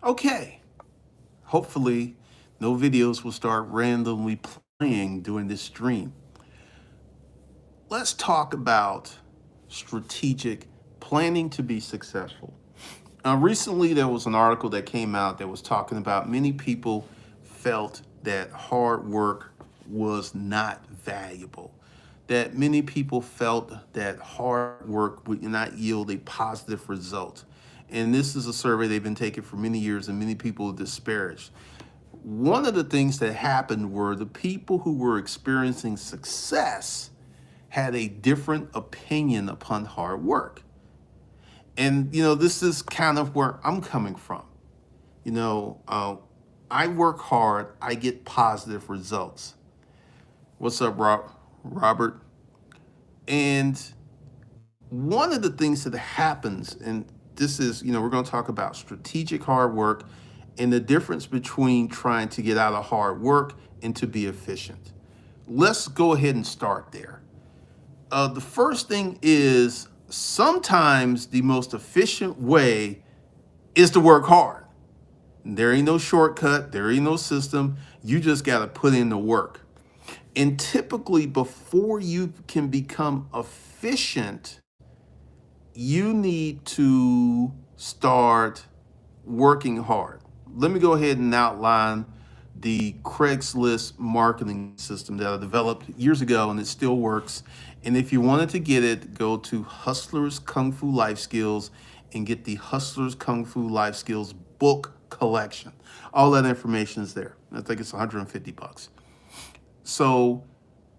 Okay, hopefully no videos will start randomly playing during this stream. Let's talk about strategic planning to be successful. Recently, there was an article that came out that was talking about many people felt that hard work was not valuable, that many people felt that hard work would not yield a positive result. And this is a survey they've been taking for many years, and many people disparaged. One of the things that happened were the people who were experiencing success had a different opinion upon hard work. And, this is kind of where I'm coming from. You know, uh, I work hard, I get positive results. What's up, Robert? And one of the things that happens, and this is, we're going to talk about strategic hard work and the difference between trying to get out of hard work and to be efficient. Let's go ahead and start there. The first thing is sometimes the most efficient way is to work hard. There ain't no shortcut, there ain't no system. You just got to put in the work. And typically, before you can become efficient, you need to start working hard. Let me go ahead and outline the Craigslist marketing system that I developed years ago, and it still works. And if you wanted to get it, go to Hustlers Kung Fu Life Skills and get the Hustlers Kung Fu Life Skills book collection. All that information is there. I think it's 150 bucks. So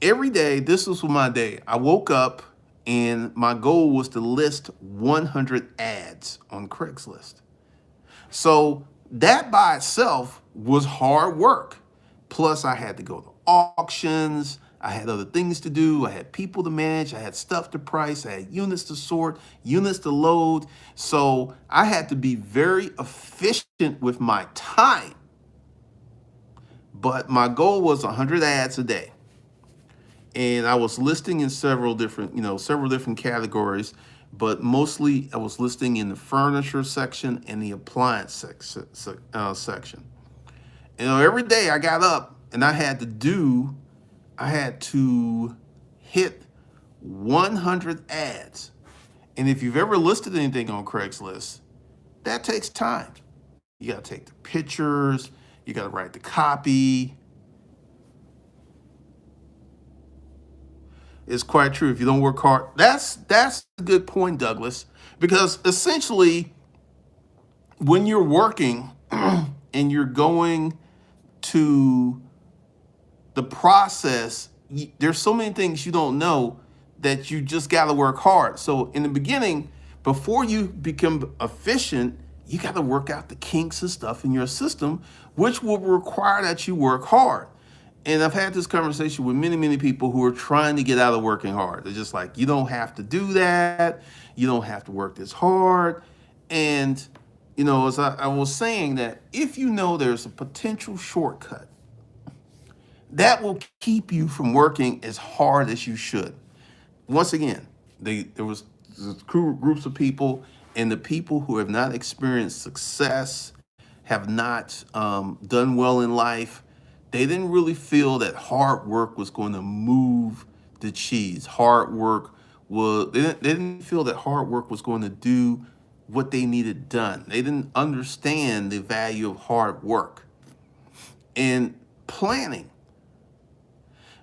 every day, this was my day. I woke up and my goal was to list 100 ads on Craigslist. So that by itself was hard work. Plus, I had to go to auctions. I had other things to do. I had people to manage. I had stuff to price. I had units to sort, units to load. So I had to be very efficient with my time. But my goal was 100 ads a day. And I was listing in several different categories, but mostly I was listing in the furniture section and the appliance section. Every day I got up and I had to hit 100 ads. And if you've ever listed anything on Craigslist, that takes time. You got to take the pictures, you got to write the copy. It's quite true. If you don't work hard, that's a good point, Douglas, because essentially, when you're working and you're going to the process, there's so many things you don't know that you just got to work hard. So in the beginning, before you become efficient, you got to work out the kinks and stuff in your system, which will require that you work hard. And I've had this conversation with many, many people who are trying to get out of working hard. They're just like, you don't have to do that. You don't have to work this hard. And, as I was saying, that if you know there's a potential shortcut, that will keep you from working as hard as you should. Once again, there was groups of people, and the people who have not experienced success, have not done well in life, they didn't really feel that hard work was going to move the cheese. They didn't feel that hard work was going to do what they needed done. They didn't understand the value of hard work and planning.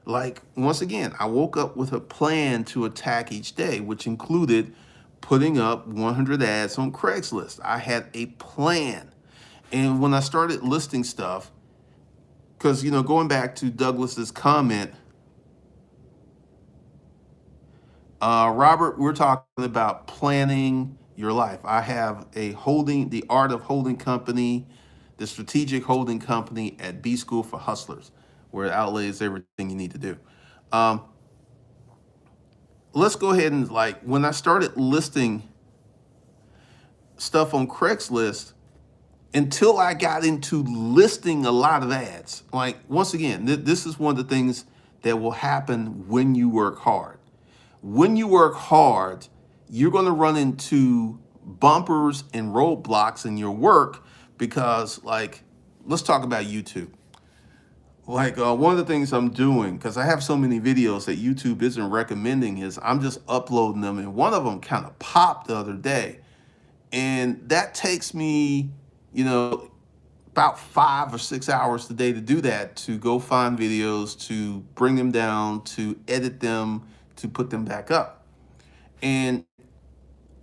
Like, once again, I woke up with a plan to attack each day, which included putting up 100 ads on Craigslist. I had a plan. And when I started listing stuff, because, going back to Douglas's comment, Robert, we're talking about planning your life. I have the art of holding company, the strategic holding company at B School for Hustlers, where it outlays everything you need to do. Um, let's go ahead and, when I started listing stuff on Craigslist, until I got into listing a lot of ads, once again, this is one of the things that will happen when you work hard. When you work hard, you're going to run into bumpers and roadblocks in your work because, like, let's talk about YouTube. Like, one of the things I'm doing, because I have so many videos that YouTube isn't recommending, is I'm just uploading them. And one of them kind of popped the other day. And that takes me, you know, about 5 or 6 hours a day to do that, to go find videos, to bring them down, to edit them, to put them back up. And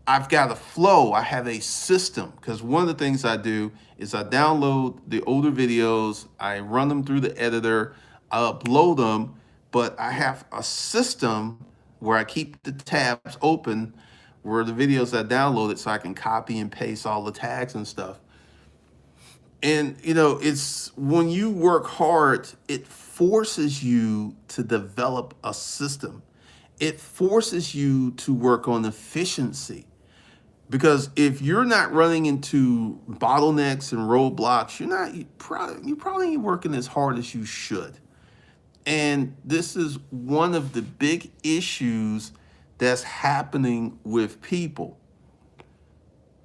I've got a flow. I have a system, because one of the things I do is I download the older videos, I run them through the editor, I upload them, but I have a system where I keep the tabs open where the videos I downloaded, so I can copy and paste all the tags and stuff. And it's when you work hard, it forces you to develop a system. It forces you to work on efficiency. Because if you're not running into bottlenecks and roadblocks, you probably ain't working as hard as you should. And this is one of the big issues that's happening with people.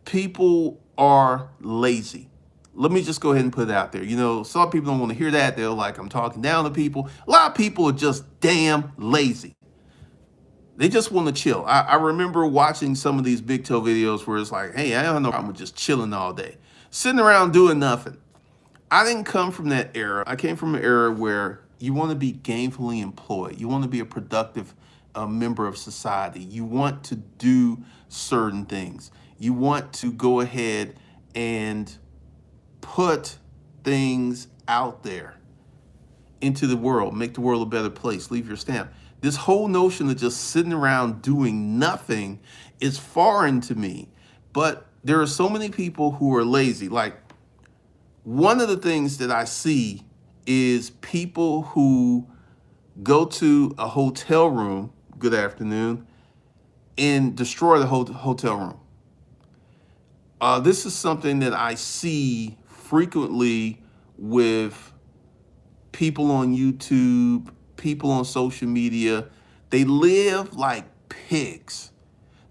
People are lazy. Let me just go ahead and put it out there. Some people don't want to hear that. They're like, I'm talking down to people. A lot of people are just damn lazy. They just want to chill. I remember watching some of these big toe videos where it's like, hey, I don't know, I'm just chilling all day, sitting around doing nothing. I didn't come from that era. I came from an era where you want to be gainfully employed. You want to be a productive member of society. You want to do certain things. You want to go ahead and put things out there into the world, make the world a better place, leave your stamp. This whole notion of just sitting around doing nothing is foreign to me. But there are so many people who are lazy. Like, one of the things that I see is people who go to a hotel room, good afternoon, and destroy the whole hotel room. This is something that I see frequently with people on YouTube, people on social media. They live like pigs.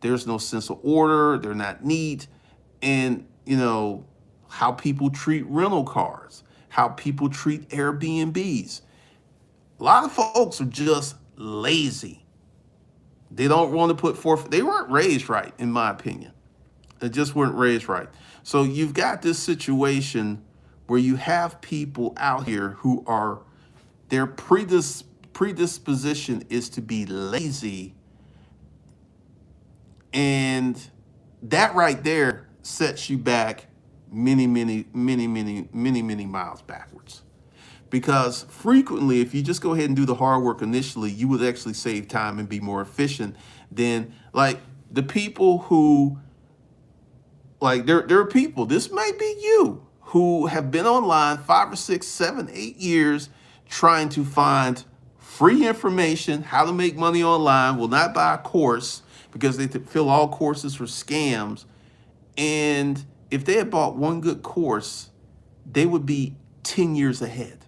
There's no sense of order. They're not neat. And, how people treat rental cars, how people treat Airbnbs. A lot of folks are just lazy. They don't want to put forth, they weren't raised right, in my opinion. They just weren't raised right. So you've got this situation where you have people out here who are, their predisposition is to be lazy. And that right there sets you back many, many, many, many, many, many miles backwards. Because frequently, if you just go ahead and do the hard work initially, you would actually save time and be more efficient than, like, the people who, like, there are people, this may be you, who have been online 5 or 6, 7, 8 years trying to find free information, how to make money online, will not buy a course because they feel all courses are scams. And if they had bought one good course, they would be 10 years ahead.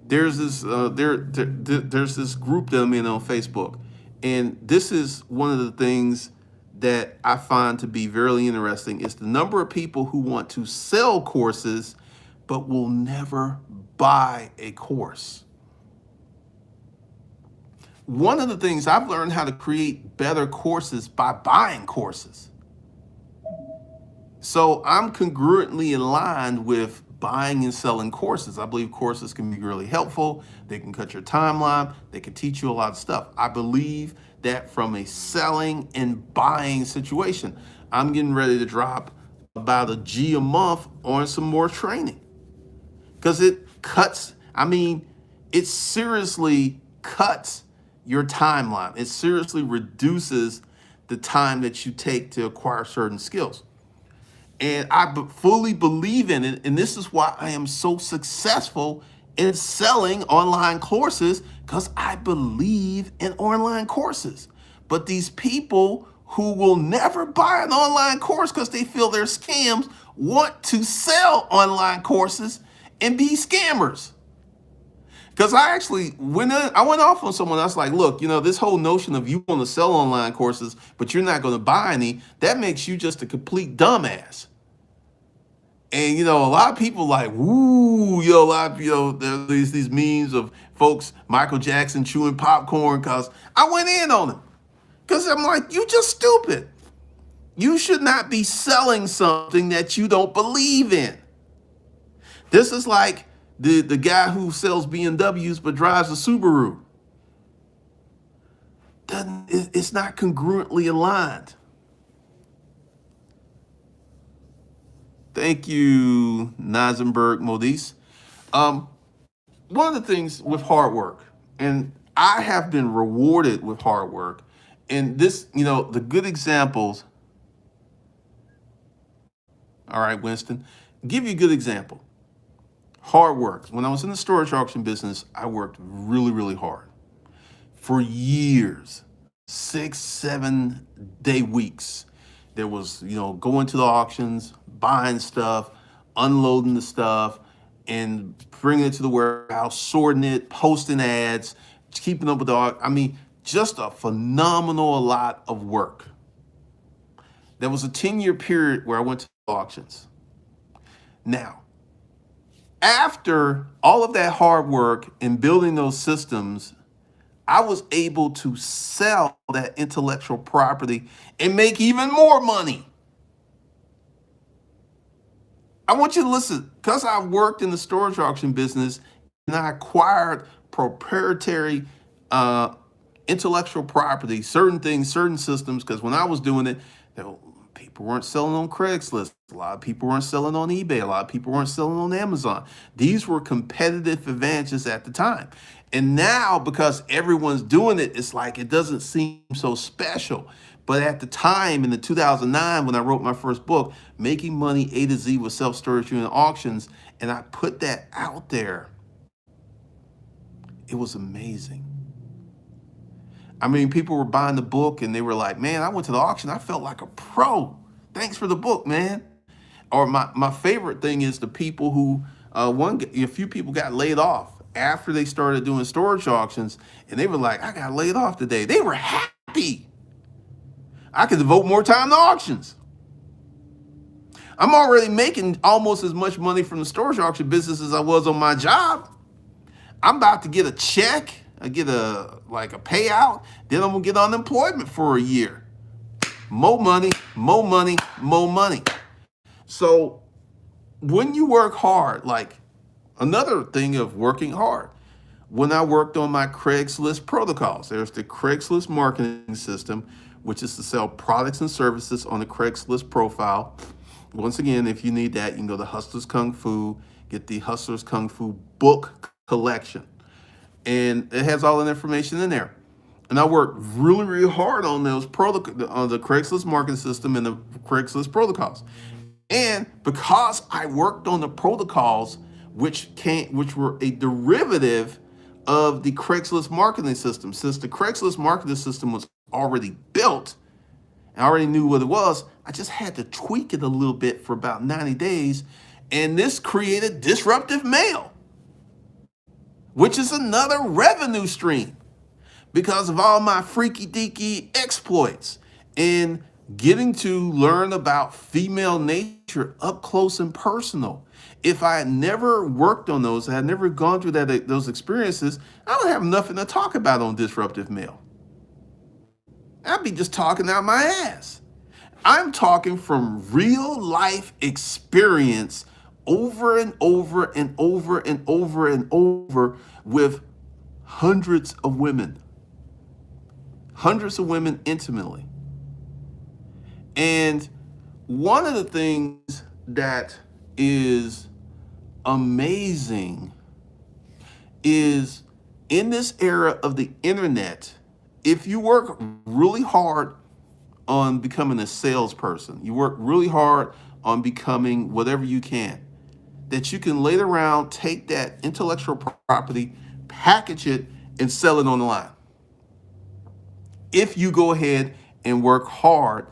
There's this there's this group that I'm in on Facebook, and this is one of the things that I find to be very interesting is the number of people who want to sell courses but will never buy a course. One of the things I've learned how to create better courses by buying courses. So I'm congruently aligned with buying and selling courses. I believe courses can be really helpful. They can cut your timeline. They can teach you a lot of stuff. I believe that from a selling and buying situation. I'm getting ready to drop about a G a month on some more training, because it cuts, it seriously cuts your timeline. It seriously reduces the time that you take to acquire certain skills. And I fully believe in it. And this is why I am so successful in selling online courses, because I believe in online courses. But these people who will never buy an online course because they feel they're scams want to sell online courses and be scammers. Because I went off on someone. I was like, look, this whole notion of you want to sell online courses, but you're not going to buy any, that makes you just a complete dumbass. And a lot of people like, woo, a lot of there's these memes of folks, Michael Jackson chewing popcorn because I went in on him. Because I'm like, you just stupid. You should not be selling something that you don't believe in. This is like the guy who sells BMWs but drives a Subaru. It's not congruently aligned. Thank you, Nazenberg Modis. One of the things with hard work, and I have been rewarded with hard work, and this, the good examples. All right, Winston, give you a good example. Hard work. When I was in the storage auction business, I worked really, really hard for years, 6, 7 day weeks. There was, going to the auctions, buying stuff, unloading the stuff, and bringing it to the warehouse, sorting it, posting ads, keeping up with the, just a phenomenal lot of work. There was a 10-year period where I went to auctions. Now, after all of that hard work and building those systems, I was able to sell that intellectual property and make even more money. I want you to listen, because I worked in the storage auction business and I acquired proprietary intellectual property, certain things, certain systems, because when I was doing it, people weren't selling on Craigslist. A lot of people weren't selling on eBay. A lot of people weren't selling on Amazon. These were competitive advantages at the time. And now, because everyone's doing it, it's like it doesn't seem so special. But at the time, in the 2009, when I wrote my first book, Making Money A to Z with Self-Storage Unit Auctions, and I put that out there, it was amazing. People were buying the book and they were like, man, I went to the auction. I felt like a pro. Thanks for the book, man. Or my favorite thing is the people who, a few people got laid off after they started doing storage auctions. And they were like, I got laid off today. They were happy. I could devote more time to auctions. I'm already making almost as much money from the storage auction business as I was on my job. I'm about to get a check. I get a payout. Then I'm gonna get unemployment for a year. More money, more money, more money. So when you work hard, like another thing of working hard, when I worked on my Craigslist protocols, there's the Craigslist marketing system, which is to sell products and services on the Craigslist profile. Once again, if you need that, you can go to Hustlers Kung Fu, get the Hustlers Kung Fu book collection. And it has all that information in there. And I worked really, really hard on those on the Craigslist marketing system and the Craigslist protocols. And because I worked on the protocols, which were a derivative of the Craigslist marketing system, since the Craigslist marketing system was already built, and I already knew what it was, I just had to tweak it a little bit for about 90 days. And this created disruptive mail, which is another revenue stream because of all my freaky deaky exploits and getting to learn about female nature up close and personal. If I had never worked on those, I had never gone through those experiences, I would have nothing to talk about on disruptive mail. I'd be just talking out my ass. I'm talking from real life experience over and over and over and over and over with hundreds of women intimately. And one of the things that is amazing is in this era of the internet, if you work really hard on becoming a salesperson, you work really hard on becoming whatever you can, that you can later around take that intellectual property, package it, and sell it on the line. If you go ahead and work hard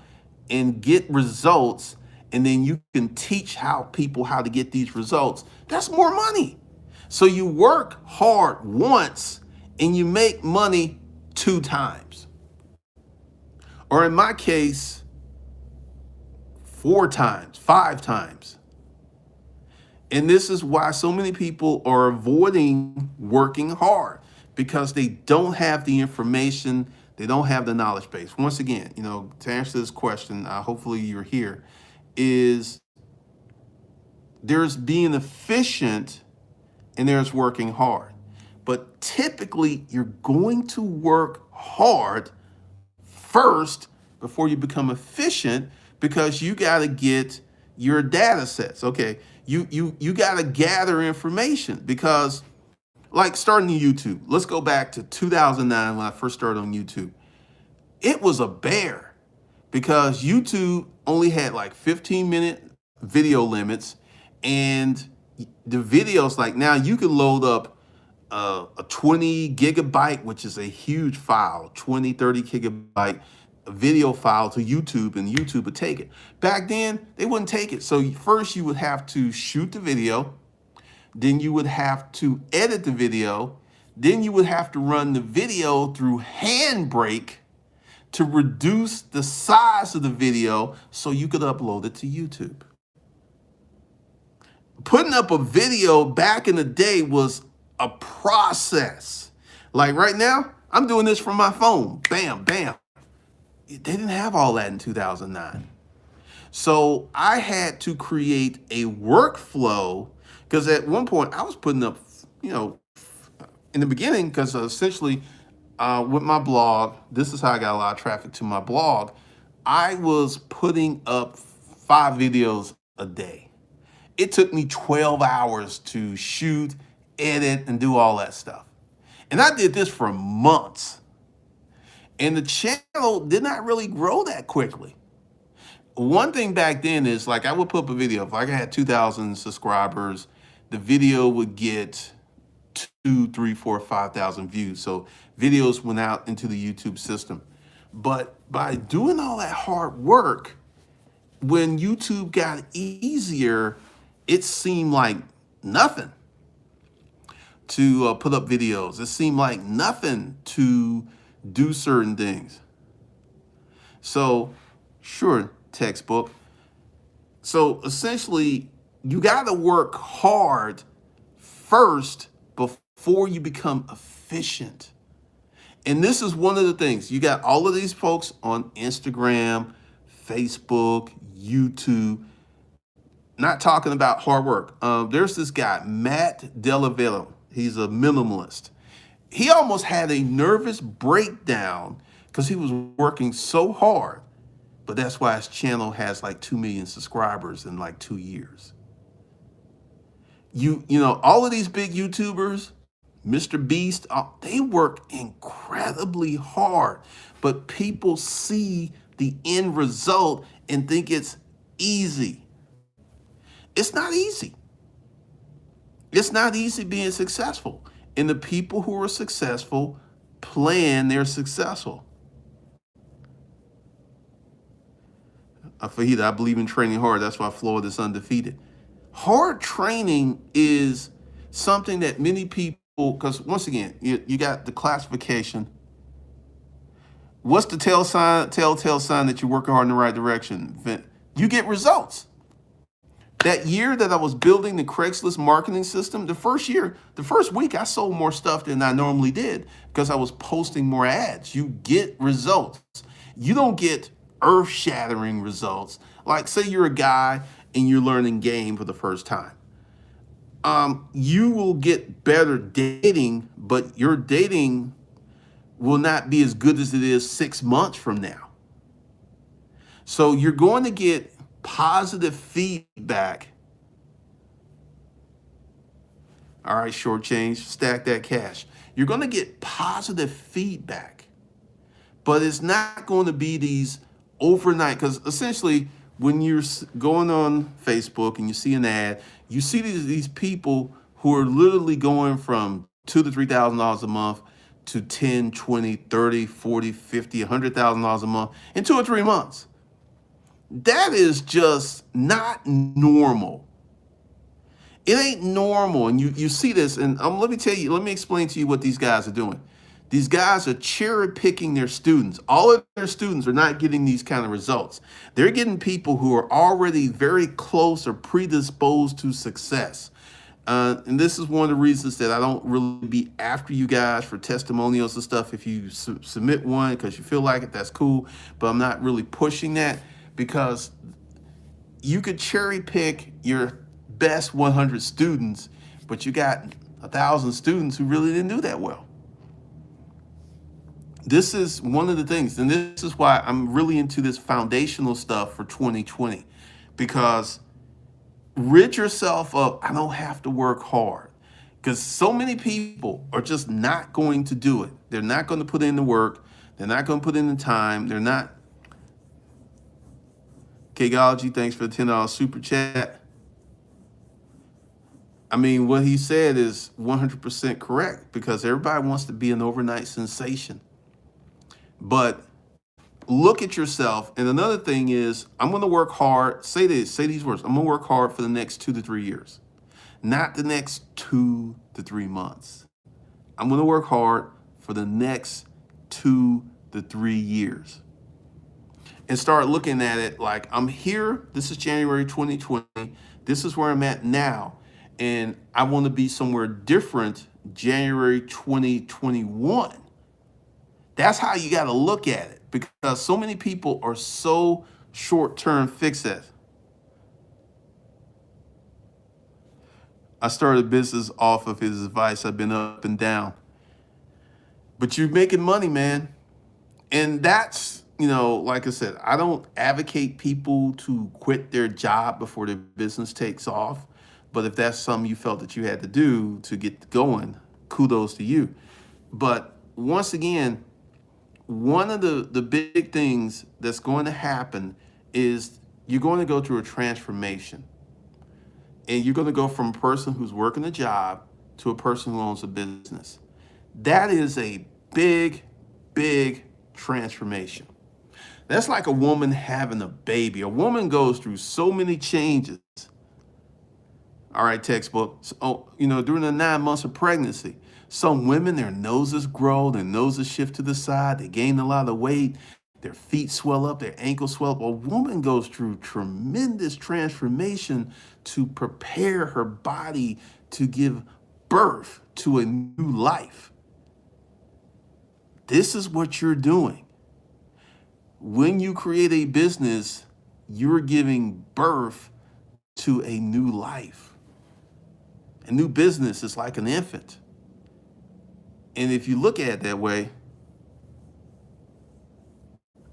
and get results, and then you can teach people how to get these results, that's more money. So you work hard once and you make money 2 times. Or in my case, 4 times, 5 times. And this is why so many people are avoiding working hard, because they don't have the information, they don't have the knowledge base. Once again, to answer this question, hopefully you're here, is there's being efficient and there's working hard. But typically, you're going to work hard first before you become efficient, because you got to get your data sets. Okay, you got to gather information, because like starting YouTube, let's go back to 2009 when I first started on YouTube. It was a bear, because YouTube only had like 15-minute video limits, and the videos, like now you can load up a 20 gigabyte, which is a huge file, 20, 30 gigabyte video file to YouTube, and YouTube would take it. Back then, they wouldn't take it. So first you would have to shoot the video, then you would have to edit the video, then you would have to run the video through Handbrake to reduce the size of the video so you could upload it to YouTube. Putting up a video back in the day was a process. Like right now, I'm doing this from my phone. Bam, bam. They didn't have all that in 2009. So I had to create a workflow, because at one point I was putting up, in the beginning, because essentially with my blog, this is how I got a lot of traffic to my blog. I was putting up 5 videos a day. It took me 12 hours to shoot, edit, and do all that stuff. And I did this for months. And the channel did not really grow that quickly. One thing back then is, like, I would put up a video. If I had 2,000 subscribers, the video would get 2, 3, 4, 5,000 views. So videos went out into the YouTube system. But by doing all that hard work, when YouTube got easier, it seemed like nothing to put up videos. It seemed like nothing to do certain things. So, sure, textbook. So essentially, you got to work hard first before you become efficient. And this is one of the things. You got all of these folks on Instagram, Facebook, YouTube, not talking about hard work. There's this guy, Matt Delavello. He's a minimalist. He almost had a nervous breakdown because he was working so hard. But that's why his channel has like 2 million subscribers in like 2 years. All of these big YouTubers, Mr. Beast, they work incredibly hard. But people see the end result and think it's easy. It's not easy. It's not easy being successful. And the people who are successful plan they're successful. Fahita, I believe in training hard. That's why Florida's undefeated. Hard training is something that many people, because once again, you got the classification. What's the telltale sign that you're working hard in the right direction? You get results. That year that I was building the Craigslist marketing system, the first week, I sold more stuff than I normally did because I was posting more ads. You get results. You don't get earth-shattering results. Like, say you're a guy and you're learning game for the first time. You will get better dating, but your dating will not be as good as it is 6 months from now. So you're going to get positive feedback. All right, short change, stack that cash. You're going to get positive feedback, but it's not going to be these overnight, because essentially when you're going on Facebook and you see an ad, you see these people who are literally going from $2,000 to $3,000 a month to 10, 20, 30, 40, 50, $100,000 a month in 2 or 3 months. That is just not normal. It ain't normal. And you see this, and let me explain to you what these guys are doing. These guys are cherry picking their students. All of their students are not getting these kind of results. They're getting people who are already very close or predisposed to success. And this is one of the reasons that I don't really be after you guys for testimonials and stuff. If you submit one because you feel like it, that's cool. But I'm not really pushing that because you could cherry pick your best 100 students, but you got 1,000 students who really didn't do that well. This is one of the things, and this is why I'm really into this foundational stuff for 2020, because rid yourself of, I don't have to work hard. Because so many people are just not going to do it. They're not going to put in the work. They're not going to put in the time. They're not. Kegology, thanks for the $10 super chat. I mean, what he said is 100% correct because everybody wants to be an overnight sensation. But look at yourself. And another thing is, I'm going to work hard. Say these words. I'm going to work hard for the next 2 to 3 years, not the next 2 to 3 months. I'm going to work hard for the next 2 to 3 years. And start looking at it like, I'm here. This is January 2020. This is where I'm at now. And I want to be somewhere different January 2021. That's how you got to look at it, because so many people are so short-term fixated. I started a business off of his advice. I've been up and down. But you're making money, man. And that's, like I said, I don't advocate people to quit their job before their business takes off. But if that's something you felt that you had to do to get going, kudos to you. But once again, one of the big things that's going to happen is you're going to go through a transformation. And you're going to go from a person who's working a job to a person who owns a business. That is a big, big transformation. That's like a woman having a baby. A woman goes through so many changes. All right, textbook. So, during the 9 months of pregnancy, some women, their noses grow, their noses shift to the side, they gain a lot of weight, their feet swell up, their ankles swell up. A woman goes through tremendous transformation to prepare her body to give birth to a new life. This is what you're doing. When you create a business, you're giving birth to a new life. A new business is like an infant. And if you look at it that way,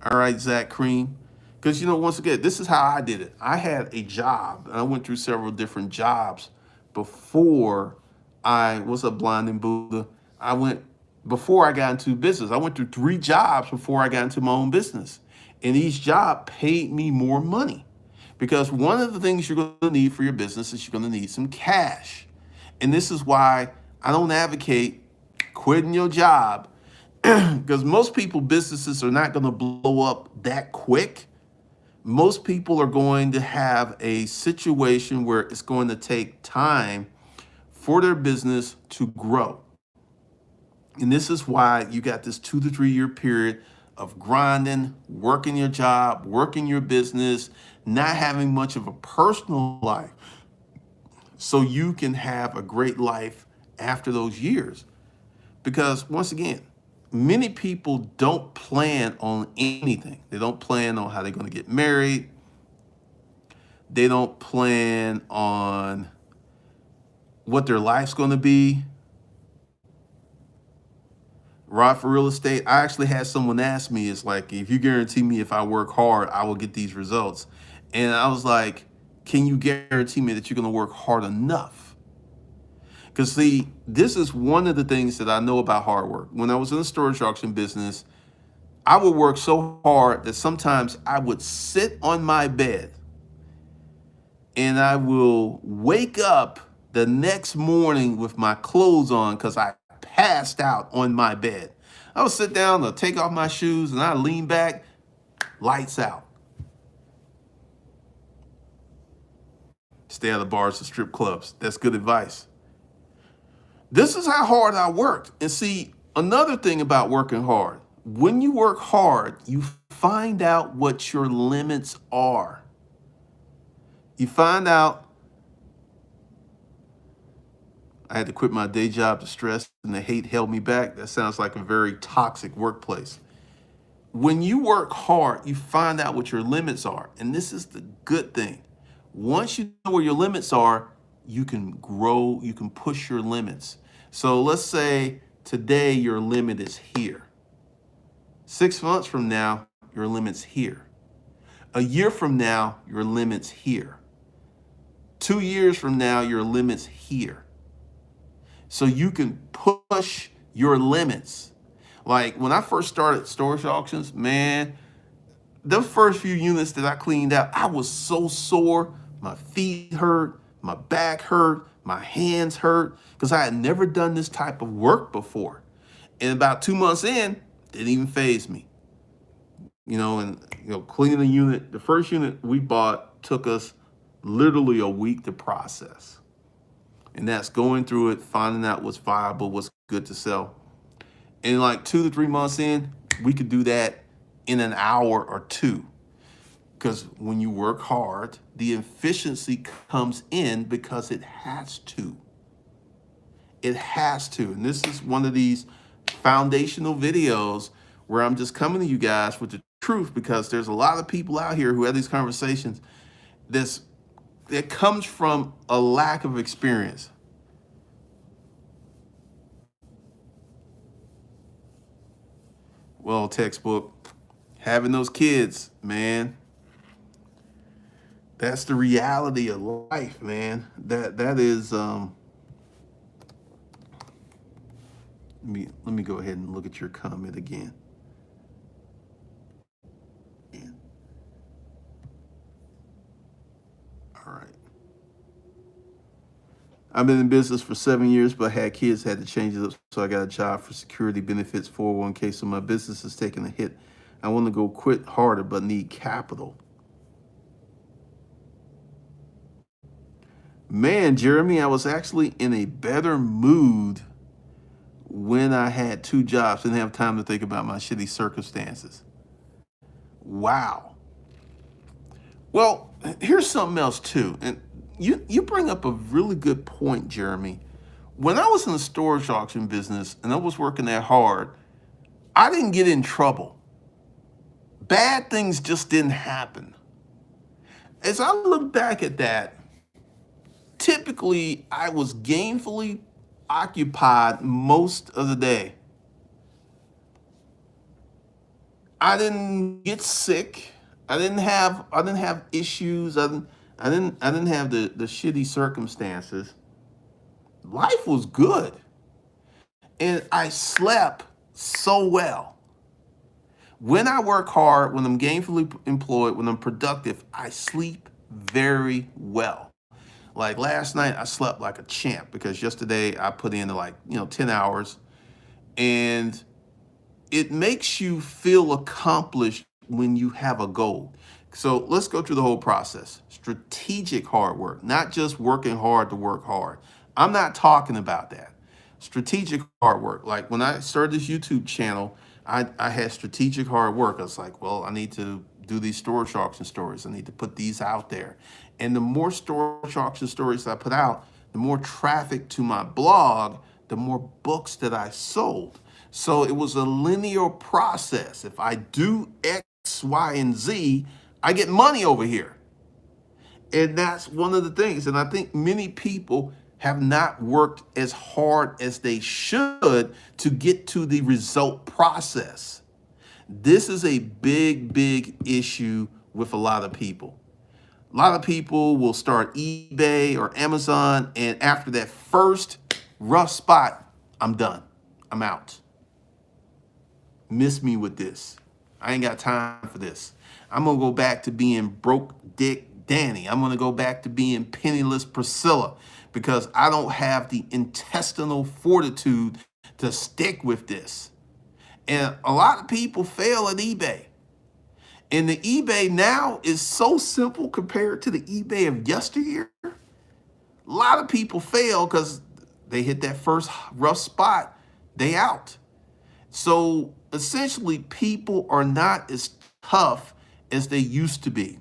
all right, Zach Cream, because, once again, this is how I did it. I had a job, and I went through several different jobs before what's up, Blind and Buddha? Before I got into business. I went through 3 jobs before I got into my own business. And each job paid me more money. Because one of the things you're going to need for your business is you're going to need some cash. And this is why I don't advocate quitting your job, because most people, businesses are not going to blow up that quick. Most people are going to have a situation where it's going to take time for their business to grow. And this is why you got this 2 to 3 year period of grinding, working your job, working your business, not having much of a personal life, so you can have a great life after those years. Because once again, many people don't plan on anything. They don't plan on how they're going to get married. They don't plan on what their life's going to be. Rod, for real estate, I actually had someone ask me, it's like, if you guarantee me if I work hard, I will get these results. And I was like, can you guarantee me that you're going to work hard enough? Because see, this is one of the things that I know about hard work. When I was in the storage auction business, I would work so hard that sometimes I would sit on my bed and I will wake up the next morning with my clothes on because I passed out on my bed. I would sit down, I'll take off my shoes, and I lean back, lights out. Stay out of bars and strip clubs. That's good advice. This is how hard I worked. And see, Another thing about working hard, when you work hard, you find out what your limits are. You find out, I had to quit my day job to stress and the hate held me back. That sounds like a very toxic workplace. When you work hard, you find out what your limits are. And this is the good thing. Once you know where your limits are, you can grow, you can push your limits. So let's say today your limit is here. 6 months from now, your limit's here. A year from now, your limit's here. 2 years from now, your limit's here. So you can push your limits. Like when I first started storage auctions, man, the first few units that I cleaned out, I was so sore. My feet hurt, my back hurt, my hands hurt, because I had never done this type of work before. And about 2 months in, didn't even faze me. Cleaning the unit, the first unit we bought took us literally a week to process. And that's going through it, finding out what's viable, what's good to sell. And like 2 to 3 months in, we could do that in an hour or two. Because when you work hard, the efficiency comes in because it has to. It has to. And this is one of these foundational videos where I'm just coming to you guys with the truth, because there's a lot of people out here who have these conversations that comes from a lack of experience. Well, textbook, having those kids, man, that's the reality of life, man. That is let me go ahead and look at your comment again. All right. I've been in business for 7 years, but I had kids, had to change it up. So I got a job for security benefits, 401k. So my business is taking a hit. I want to go quit harder, but need capital. Man, Jeremy, I was actually in a better mood when I had 2 jobs, didn't have time to think about my shitty circumstances. Wow. Well, here's something else too. And you bring up a really good point, Jeremy. When I was in the storage auction business and I was working that hard, I didn't get in trouble. Bad things just didn't happen. As I look back at that, typically I was gainfully occupied most of the day. I didn't get sick. I didn't have issues. I didn't have the shitty circumstances. Life was good. And I slept so well. When I work hard, when I'm gainfully employed, when I'm productive, I sleep very well. Like last night, I slept like a champ because yesterday I put in 10 hours, and it makes you feel accomplished when you have a goal. So let's go through the whole process. Strategic hard work, not just working hard to work hard. I'm not talking about that. Strategic hard work. Like when I started this YouTube channel, I had strategic hard work. I was like, well, I need to do these storage auction stories. I need to put these out there. And the more storage auction stories I put out, the more traffic to my blog, the more books that I sold. So it was a linear process. If I do X, Y, and Z, I get money over here. And that's one of the things. And I think many people have not worked as hard as they should to get to the result process. This is a big, big issue with a lot of people. A lot of people will start eBay or Amazon, and after that first rough spot, I'm done. I'm out. Miss me with this. I ain't got time for this. I'm going to go back to being broke dick Danny. I'm going to go back to being penniless Priscilla because I don't have the intestinal fortitude to stick with this. And a lot of people fail at eBay. And the eBay now is so simple compared to the eBay of yesteryear. A lot of people fail because they hit that first rough spot, they out. So essentially, people are not as tough as they used to be.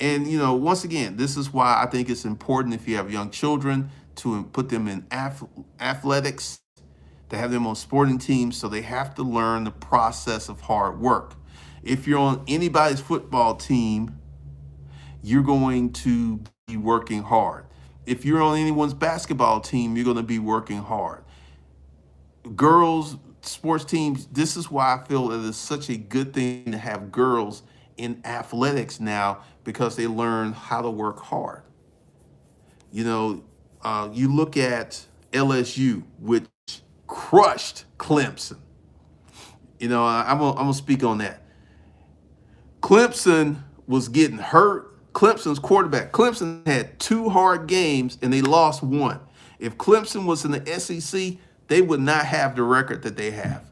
And once again, this is why I think it's important if you have young children to put them in athletics, to have them on sporting teams, so they have to learn the process of hard work. If you're on anybody's football team, you're going to be working hard. If you're on anyone's basketball team, you're going to be working hard. Girls sports teams, this is why I feel that it's such a good thing to have girls in athletics now, because they learn how to work hard. You know, you look at LSU, which crushed Clemson. I'm gonna speak on that. Clemson was getting hurt. Clemson's quarterback. Clemson had two hard games and they lost one. If Clemson was in the SEC, they would not have the record that they have.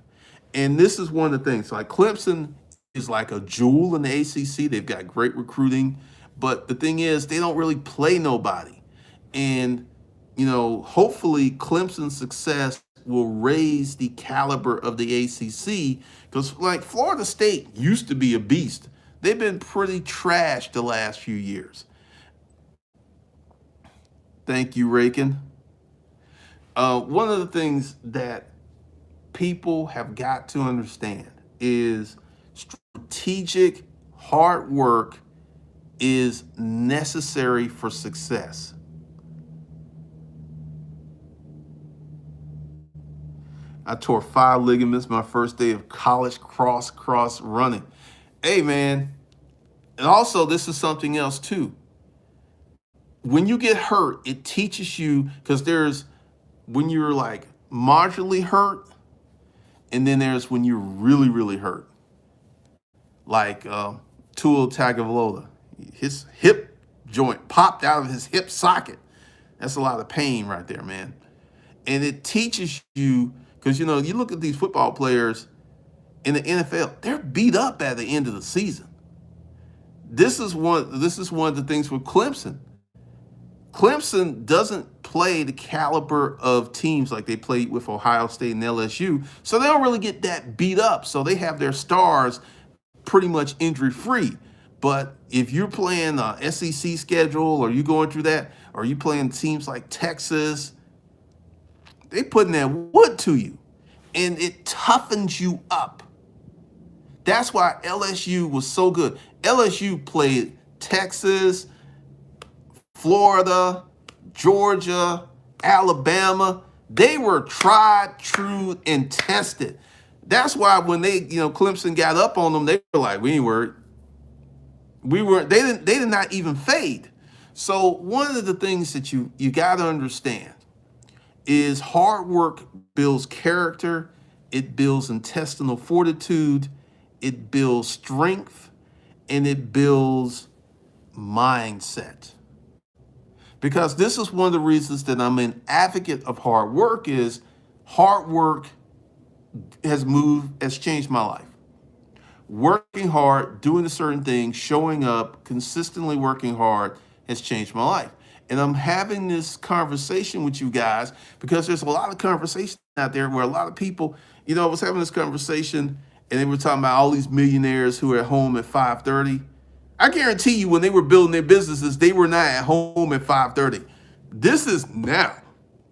And this is one of the things. Like Clemson is like a jewel in the ACC. They've got great recruiting, but the thing is, they don't really play nobody. And hopefully Clemson's success will raise the caliber of the ACC, because like Florida State used to be a beast. They've been pretty trash the last few years. Thank you, Rakin. One of the things that people have got to understand is strategic hard work is necessary for success. I tore 5 ligaments my first day of college cross running. Hey man, and also this is something else too. When you get hurt, it teaches you, because there's when you're like moderately hurt, and then there's when you're really, really hurt. Like Tua Tagovailoa, his hip joint popped out of his hip socket. That's a lot of pain right there, man. And it teaches you, because you look at these football players in the NFL, they're beat up at the end of the season. This is one of the things with Clemson. Clemson doesn't play the caliber of teams like they played with Ohio State and LSU, so they don't really get that beat up. So they have their stars pretty much injury free. But if you're playing a SEC schedule, or you going through that, or you playing teams like Texas, they putting that wood to you, and it toughens you up. That's why LSU was so good. LSU played Texas, Florida, Georgia, Alabama. They were tried, true, and tested. That's why when Clemson got up on them, they were like, we ain't worried. They did not even fade. So one of the things that you got to understand is hard work builds character, it builds intestinal fortitude, it builds strength, and it builds mindset. Because this is one of the reasons that I'm an advocate of hard work, is hard work has changed my life. Working hard, doing a certain thing, showing up, consistently working hard has changed my life. And I'm having this conversation with you guys because there's a lot of conversation out there where a lot of people, I was having this conversation and they were talking about all these millionaires who are at home at 5:30. I guarantee you, when they were building their businesses, they were not at home at 5:30. This is now.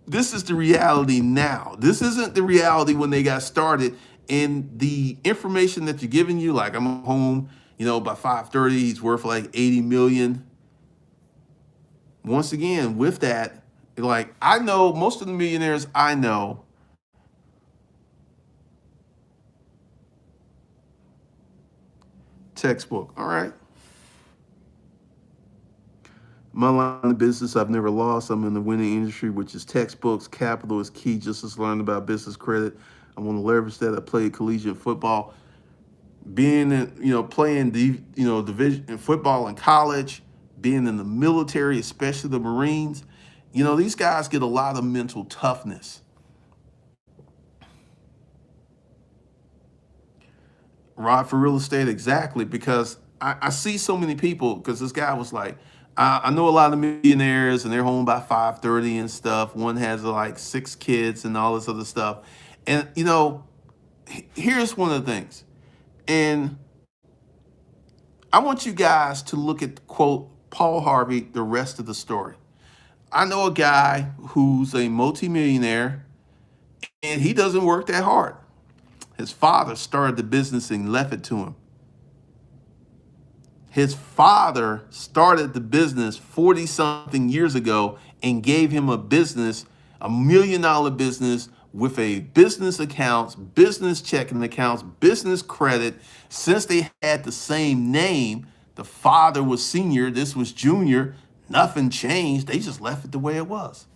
This is the reality now. This isn't the reality when they got started. And the information that you're giving you, like I'm home, by 5:30, he's worth like 80 million. Once again, with that, like I know most of the millionaires I know, textbook. All right. My line of business, I've never lost. I'm in the winning industry, which is textbooks. Capital is key. Just as learning about business credit, I want to leverage that. I played collegiate football, being in, playing the, division in football in college, being in the military, especially the Marines. These guys get a lot of mental toughness. Rod, for real estate, exactly, because I see so many people, because this guy was like, I know a lot of millionaires and they're home by 5:30 and stuff. One has like 6 kids and all this other stuff. And, Here's one of the things. And I want you guys to look at, quote, Paul Harvey, the rest of the story. I know a guy who's a multimillionaire and he doesn't work that hard. His father started the business and left it to him. His father started the business 40 something years ago and gave him a business, $1 million business with a business accounts, business checking accounts, business credit. Since they had the same name, the father was senior, this was junior, nothing changed. They just left it the way it was.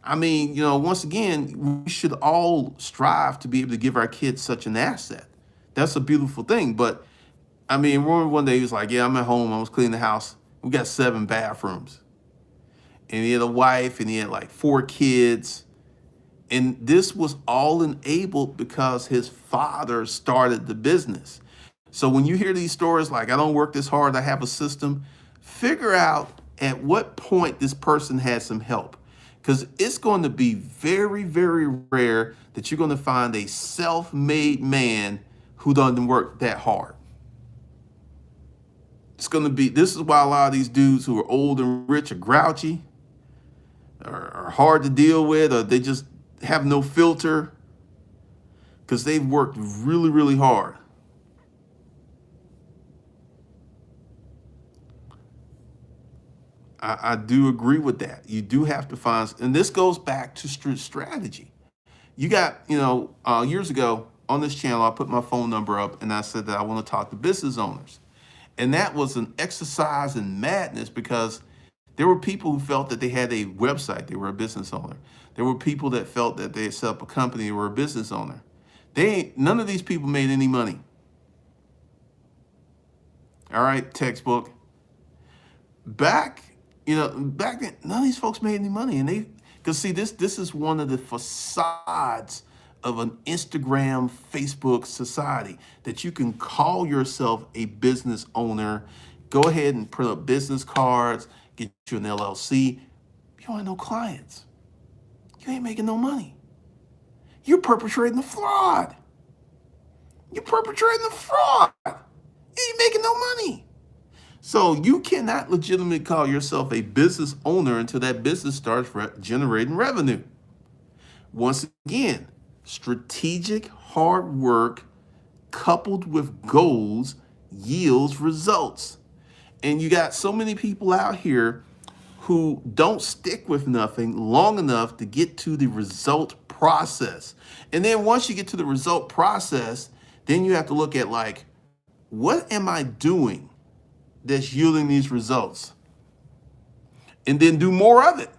I mean, once again, we should all strive to be able to give our kids such an asset. That's a beautiful thing. But I mean, remember one day he was like, yeah, I'm at home. I was cleaning the house. We got 7 bathrooms. And he had a wife and he had like 4 kids. And this was all enabled because his father started the business. So when you hear these stories like, I don't work this hard, I have a system, figure out at what point this person had some help. Because it's going to be very, very rare that you're going to find a self-made man who doesn't work that hard. It's going to be, this is why a lot of these dudes who are old and rich are grouchy, are hard to deal with, or they just have no filter because they've worked really, really hard. I do agree with that. You do have to find, and this goes back to strategy. You got, years ago on this channel, I put my phone number up and I said that I want to talk to business owners. And that was an exercise in madness because there were people who felt that they had a website, they were a business owner. There were people that felt that they had set up a company, they were a business owner. None of these people made any money. All right, textbook. Back then, none of these folks made any money. And because see, this is one of the facades of an Instagram, Facebook society, that you can call yourself a business owner, go ahead and print up business cards, get you an LLC. You don't have no clients. You ain't making no money. You're perpetrating a fraud. You're perpetrating a fraud. You ain't making no money. So you cannot legitimately call yourself a business owner until that business starts generating revenue. Once again, strategic hard work coupled with goals yields results. And you got so many people out here who don't stick with nothing long enough to get to the result process. And then once you get to the result process, then you have to look at like, what am I doing that's yielding these results? And then do more of it.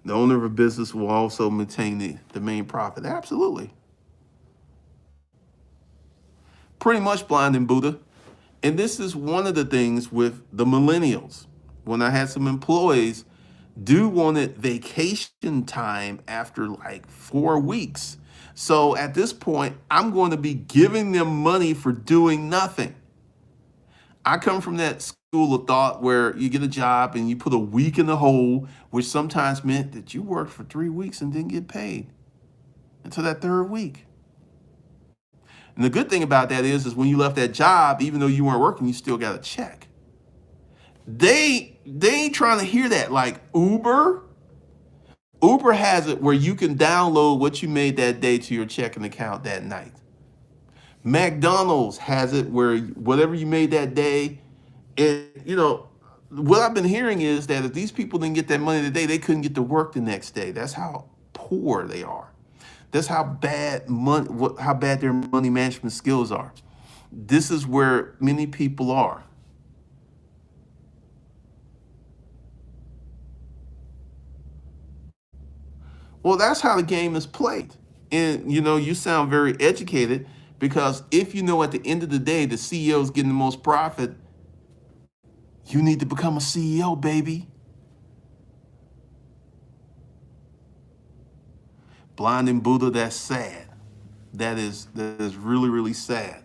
The owner of a business will also maintain the main profit. Absolutely. Pretty much blind and Buddha. And this is one of the things with the millennials. When I had some employees do wanted vacation time after like 4 weeks. So at this point, I'm going to be giving them money for doing nothing. I come from that school of thought where you get a job and you put a week in the hole, which sometimes meant that you worked for 3 weeks and didn't get paid until that 3rd week. And the good thing about that is when you left that job, even though you weren't working, you still got a check. They ain't trying to hear that. Like Uber has it where you can download what you made that day to your checking account that night. McDonald's has it where whatever you made that day, what I've been hearing is that if these people didn't get that money today, they couldn't get to work the next day. That's how poor they are. That's how bad their money management skills are. This is where many people are. Well, that's how the game is played. And you sound very educated because if you know at the end of the day the CEO is getting the most profit, you need to become a CEO, baby. Blind and Buddha, that's sad. That is really, really sad.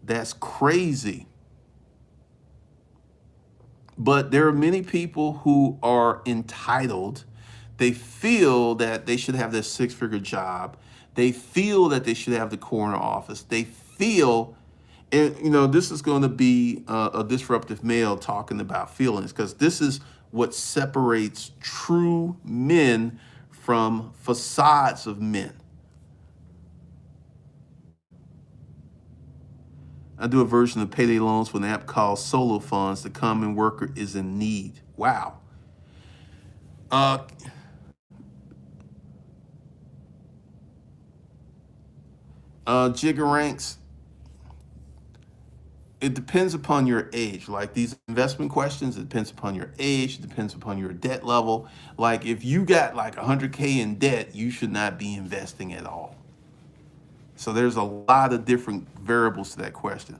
That's crazy. But there are many people who are entitled. They feel that they should have this six-figure job. They feel that they should have the corner office. They feel, and this is going to be a disruptive male talking about feelings, because this is what separates true men from facades of men. I do a version of payday loans with an app called Solo Funds. The common worker is in need. Wow. Uh, Jigger ranks, it depends upon your age. Like these investment questions, it depends upon your age, it depends upon your debt level. Like if you got like 100K in debt, you should not be investing at all. So there's a lot of different variables to that question.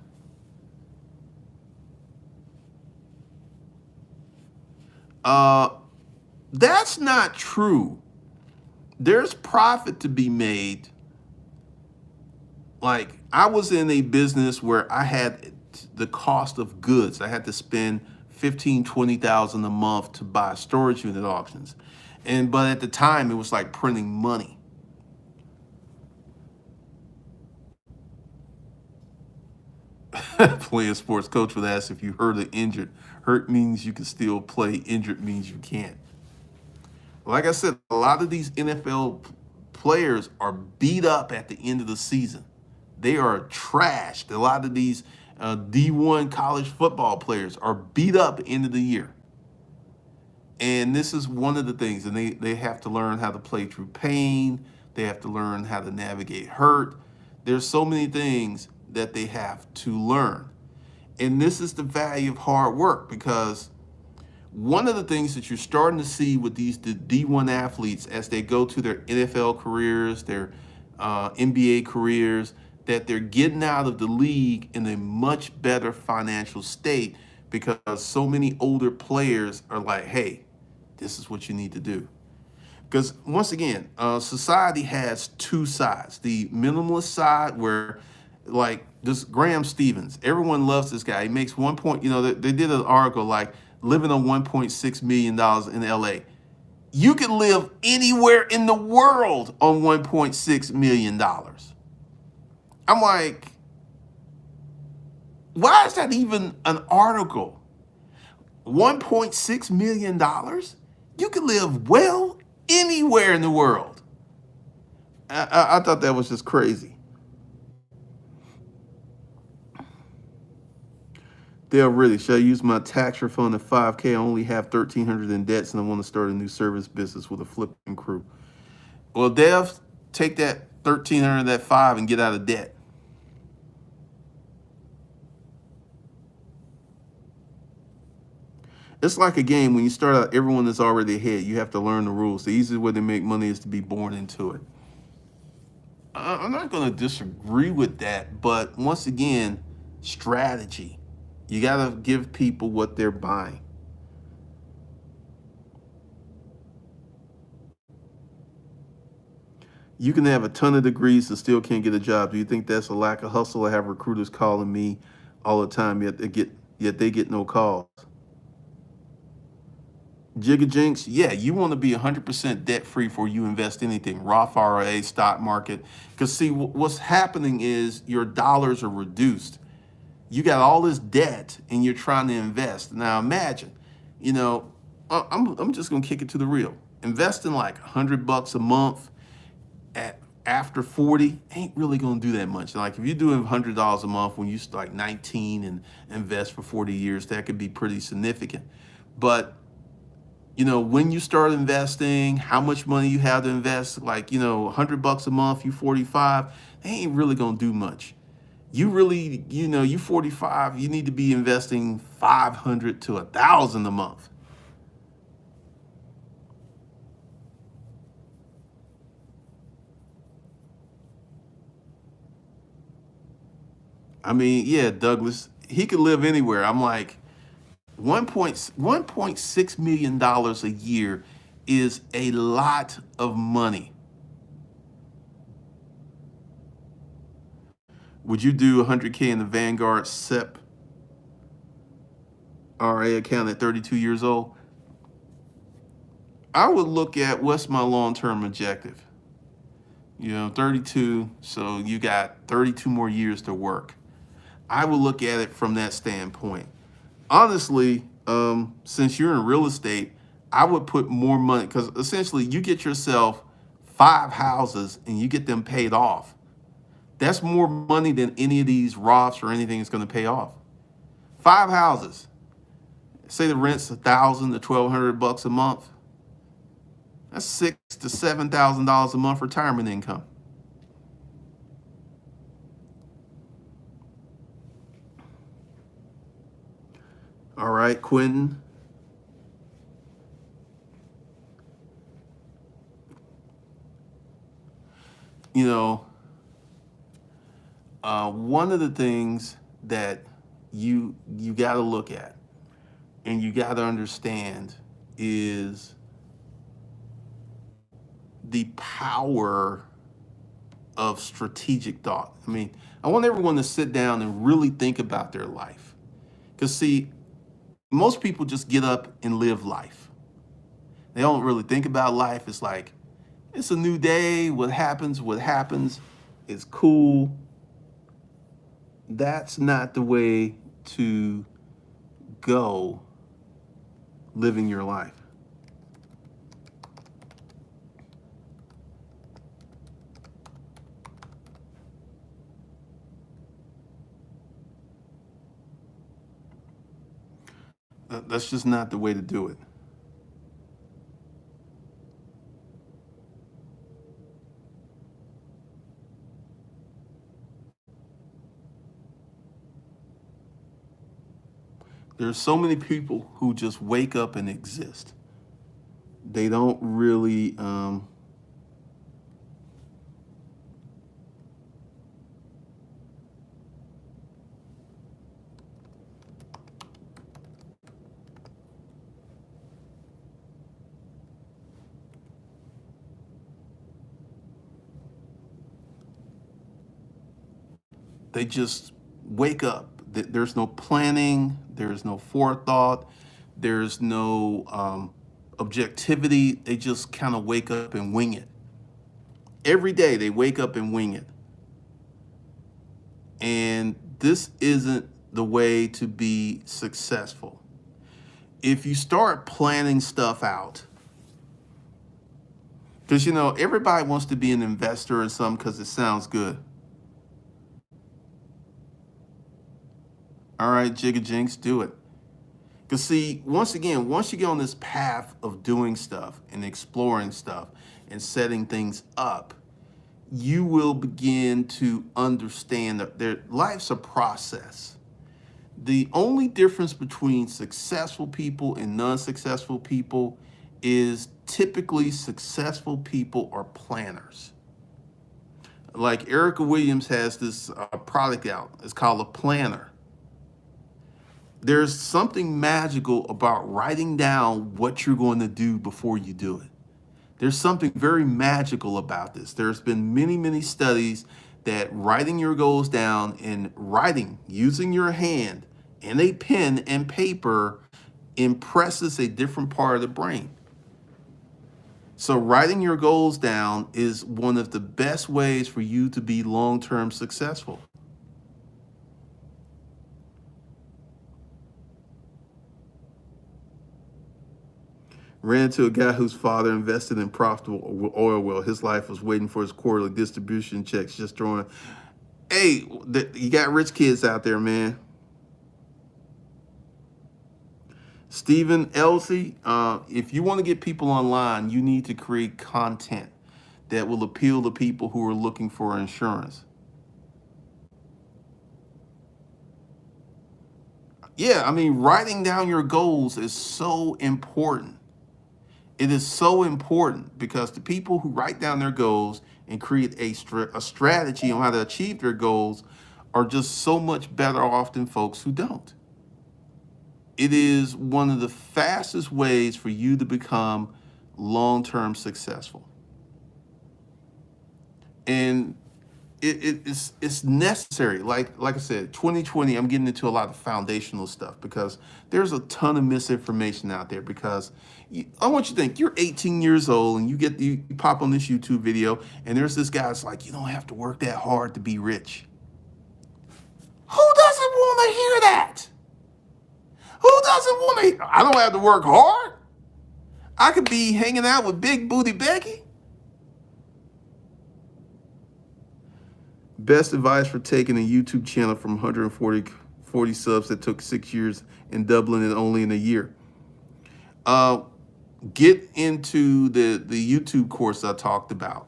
Uh, that's not true. There's profit to be made. Like I was in a business where I had the cost of goods. I had to spend 15, 20,000 a month to buy storage unit auctions. But at the time it was like printing money. Playing sports coach would ask if you hurt or injured. Hurt means you can still play, injured means you can't. Like I said, a lot of these NFL players are beat up at the end of the season. They are trashed. A lot of these D1 college football players are beat up at the end of the year. And this is one of the things, and they have to learn how to play through pain. They have to learn how to navigate hurt. There's so many things that they have to learn. And this is the value of hard work, because one of the things that you're starting to see with these D1 athletes as they go to their NFL careers, their NBA careers, that they're getting out of the league in a much better financial state, because so many older players are like, hey, this is what you need to do. Because once again, society has two sides. The minimalist side, where like this Graham Stevens, everyone loves this guy. He makes 1 point, they did an article like living on $1.6 million in LA. You can live anywhere in the world on $1.6 million. I'm like, why is that even an article? $1.6 million? You can live well anywhere in the world. I thought that was just crazy. Dale, really, should I use my tax refund of 5K? I only have 1,300 in debts and I want to start a new service business with a flipping crew. Well, Dev, take that 1,300, that five, and get out of debt. It's like a game. When you start out, everyone is already ahead. You have to learn the rules. The easiest way to make money is to be born into it. I'm not going to disagree with that, but once again, strategy. You got to give people what they're buying. You can have a ton of degrees and still can't get a job. Do you think that's a lack of hustle? I have recruiters calling me all the time, yet they get no calls. Jigga Jinx, yeah, you want to be 100% debt free before you invest anything. Roth IRA, stock market. Because see, what's happening is your dollars are reduced. You got all this debt and you're trying to invest. Now imagine, I'm just gonna kick it to the real. Investing like $100 a month at after 40 ain't really gonna do that much. Like if you're doing $100 a month when you start like 19 and invest for 40 years, that could be pretty significant. But when you start investing, how much money you have to invest, like, $100 a month, you 45, they ain't really gonna do much. You really, you 45, you need to be investing 500 to 1,000 a month. I mean, yeah, Douglas, he could live anywhere. I'm like, $1.6 million a year is a lot of money. Would you do 100K in the Vanguard SEP? RA account at 32 years old, I would look at what's my long-term objective. 32, so you got 32 more years to work. I would look at it from that standpoint. Honestly, since you're in real estate, I would put more money because essentially you get yourself 5 houses and you get them paid off. That's more money than any of these Roths or anything is going to pay off. 5 houses. Say the rent's $1,000 to $1,200 a month. That's $6,000 to $7,000 a month retirement income. All right, Quentin. You know, one of the things that you got to look at and you got to understand is the power of strategic thought. I mean, I want everyone to sit down and really think about their life. Because, see, most people just get up and live life. They don't really think about life. It's like, it's a new day. What happens, what happens. It's cool. That's not the way to go living your life. That's just not the way to do it. There's so many people who just wake up and exist. They don't really they just wake up. There's no planning, there's no forethought, there's no objectivity. They just kind of wake up and wing it. Every day they wake up and wing it. And this isn't the way to be successful. If you start planning stuff out, because everybody wants to be an investor in something because it sounds good. All right, Jigga Jinx, do it. Because, see, once again, once you get on this path of doing stuff and exploring stuff and setting things up, you will begin to understand that life's a process. The only difference between successful people and non-successful people is typically successful people are planners. Like Erica Williams has this product out. It's called a planner. There's something magical about writing down what you're going to do before you do it. There's something very magical about this. There's been many, many studies that writing your goals down and writing using your hand and a pen and paper impresses a different part of the brain. So writing your goals down is one of the best ways for you to be long-term successful. Ran into a guy whose father invested in profitable oil well. His life was waiting for his quarterly distribution checks, just throwing. Hey, you got rich kids out there, man. Stephen Elsey, if you want to get people online, you need to create content that will appeal to people who are looking for insurance. Yeah, I mean, writing down your goals is so important. It is so important because the people who write down their goals and create a strategy on how to achieve their goals are just so much better off than folks who don't. It is one of the fastest ways for you to become long-term successful. And it's necessary. Like I said, 2020, I'm getting into a lot of foundational stuff because there's a ton of misinformation out there. Because I want you to think you're 18 years old and you pop on this YouTube video and there's this guy that's like, you don't have to work that hard to be rich. Who doesn't want to hear that? Who doesn't want to? I don't have to work hard. I could be hanging out with Big Booty Becky. Best advice for taking a YouTube channel from 140 subs that took 6 years and doubling it only in a year. Get into the YouTube course I talked about,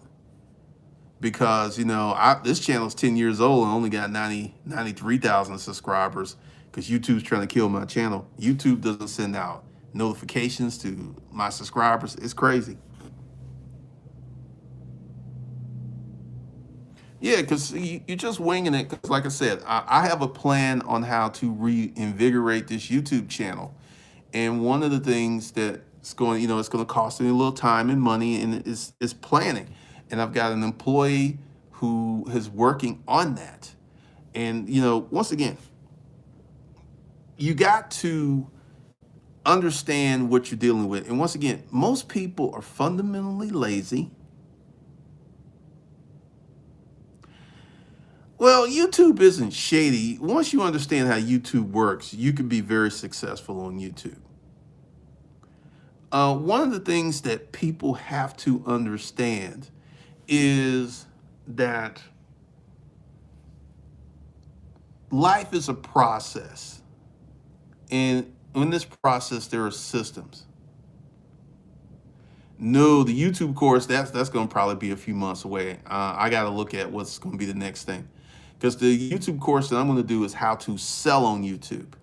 because this channel is 10 years old and only got 93,000 subscribers because YouTube's trying to kill my channel. YouTube doesn't send out notifications to my subscribers. It's crazy. Yeah, because you're just winging it. Because, like I said, I have a plan on how to reinvigorate this YouTube channel, and one of the things that's going, it's going to cost me a little time and money, and is planning. And I've got an employee who is working on that. And once again, you got to understand what you're dealing with. And once again, most people are fundamentally lazy. Well, YouTube isn't shady. Once you understand how YouTube works, you can be very successful on YouTube. One of the things that people have to understand is that life is a process. And in this process, there are systems. No, the YouTube course, that's going to probably be a few months away. I got to look at what's going to be the next thing. Because the YouTube course that I'm going to do is how to sell on YouTube.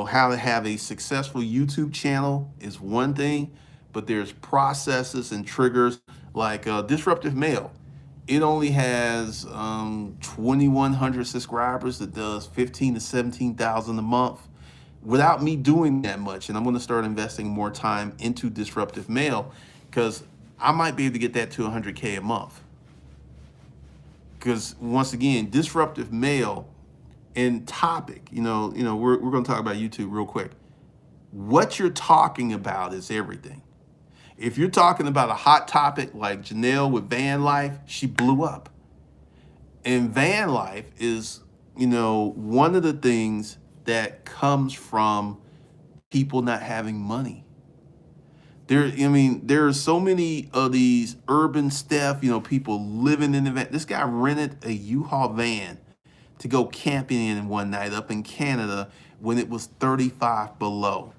How to have a successful YouTube channel is one thing, but there's processes and triggers like Disruptive Mail. It only has 2,100 subscribers that does 15 to 17,000 a month without me doing that much. And I'm going to start investing more time into Disruptive Mail because I might be able to get that to 100K a month. Because once again, Disruptive Mail and topic, we're going to talk about YouTube real quick. What you're talking about is everything. If you're talking about a hot topic like Janelle with van life, she blew up. And van life is, one of the things that comes from people not having money. There are so many of these urban stuff, people living in the van. This guy rented a U-Haul van to go camping in one night up in Canada when it was 35 below.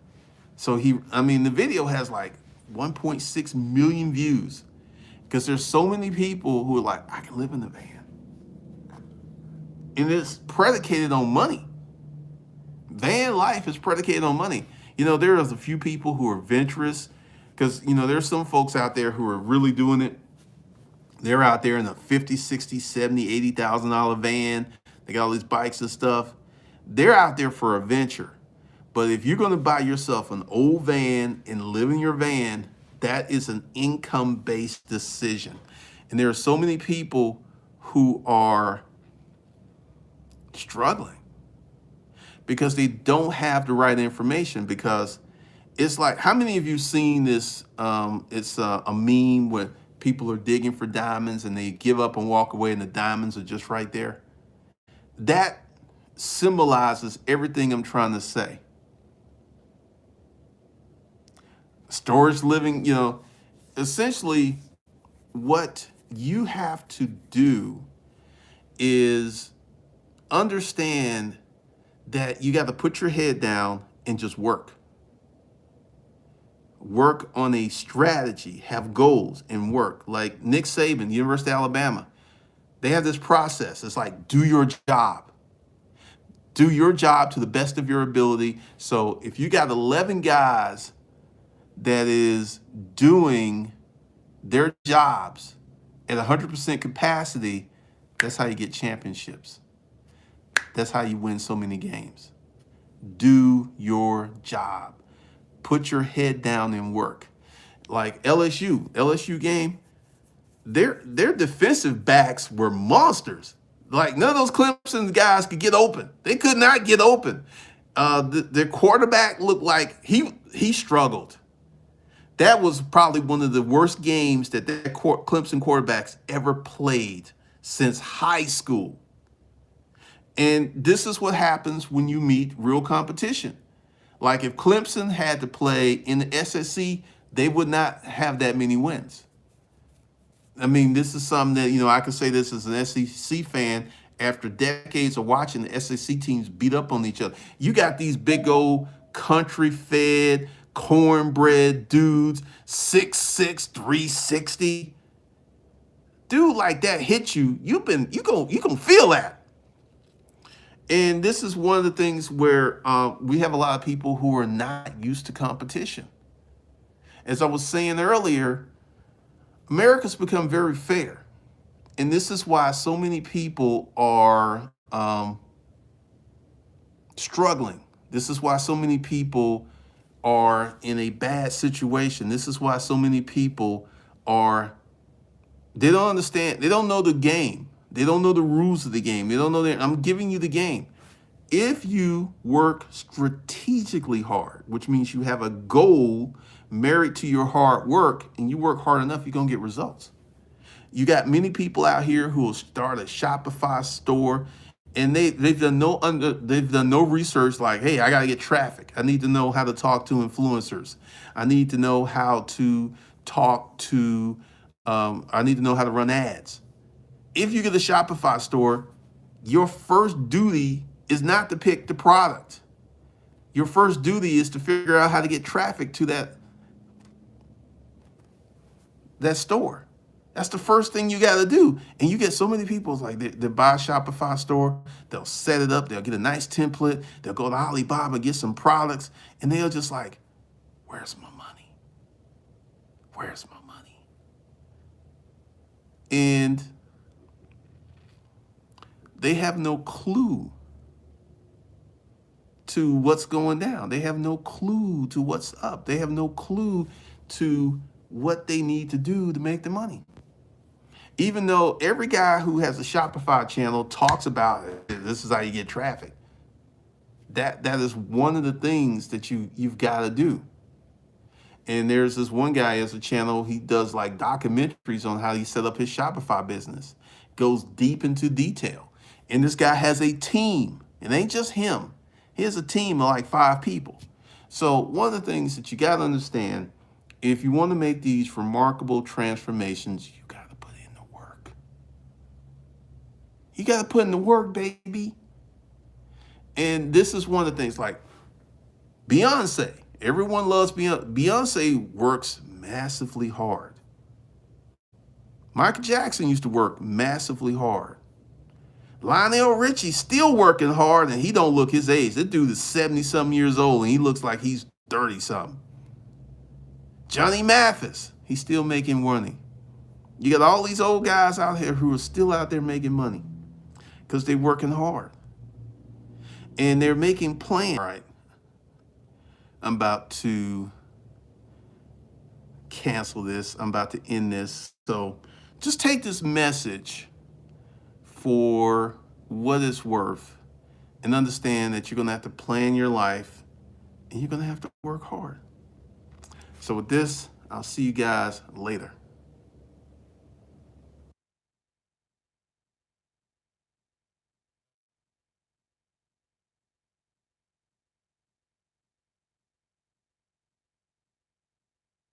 So the video has like 1.6 million views because there's so many people who are like, I can live in the van. And it's predicated on money. Van life is predicated on money. There is a few people who are venturous because, there's some folks out there who are really doing it. They're out there in a 50, 60, 70, $80,000 van. They got all these bikes and stuff. They're out there for a venture. But if you're going to buy yourself an old van and live in your van, that is an income-based decision. And there are so many people who are struggling because they don't have the right information. Because it's like, how many of you seen this? It's a meme where people are digging for diamonds and they give up and walk away and the diamonds are just right there. That symbolizes everything I'm trying to say. Storage living, essentially what you have to do is understand that you got to put your head down and just work. Work on a strategy, have goals and work. Like Nick Saban, University of Alabama, they have this process. It's like, do your job. Do your job to the best of your ability. So if you got 11 guys that is doing their jobs at 100% capacity, that's how you get championships. That's how you win so many games. Do your job. Put your head down and work. Like LSU game, their defensive backs were monsters. Like none of those Clemson guys could get open. They could not get open. Their quarterback looked like he struggled. That was probably one of the worst games that Clemson quarterbacks ever played since high school. And this is what happens when you meet real competition. Like if Clemson had to play in the SSC, they would not have that many wins. I mean, this is something that, I can say this as an SEC fan after decades of watching the SEC teams beat up on each other. You got these big old country fed, cornbread dudes, 6'6", 360. Dude like that hit you, you gonna feel that. And this is one of the things where we have a lot of people who are not used to competition. As I was saying earlier, America's become very fair. And this is why so many people are struggling. This is why so many people are in a bad situation. This is why so many people they don't understand. They don't know the game. They don't know the rules of the game. They don't know that I'm giving you the game. If you work strategically hard, which means you have a goal married to your hard work, and you work hard enough, you're going to get results. You got many people out here who will start a Shopify store, and they've done no research. Like, hey, I got to get traffic. I need to know how to talk to influencers. I need to know how to talk to. I need to know how to run ads. If you get a Shopify store, your first duty is not to pick the product. Your first duty is to figure out how to get traffic to that store. That's the first thing you got to do. And you get so many people like they buy a Shopify store, they'll set it up, they'll get a nice template, they'll go to Alibaba, get some products, and they'll just like, where's my money? Where's my money? And they have no clue to what's going down. They have no clue to what's up. They have no clue to what they need to do to make the money. Even though every guy who has a Shopify channel talks about it, this is how you get traffic. That is one of the things that you've got to do. And there's this one guy has a channel, he does like documentaries on how he set up his Shopify business. Goes deep into detail. And this guy has a team. It ain't just him. He has a team of like 5 people. So one of the things that you got to understand, if you want to make these remarkable transformations, you got to put in the work. You got to put in the work, baby. And this is one of the things, like Beyonce. Everyone loves Beyonce. Beyonce works massively hard. Michael Jackson used to work massively hard. Lionel Richie still working hard, and he don't look his age. That dude is 70-something years old, and he looks like he's 30-something. Johnny Mathis, he's still making money. You got all these old guys out here who are still out there making money because they're working hard. And they're making plans. All right, I'm about to cancel this. I'm about to end this. So just take this message for what it's worth and understand that you're going to have to plan your life and you're going to have to work hard. So with this, I'll see you guys later.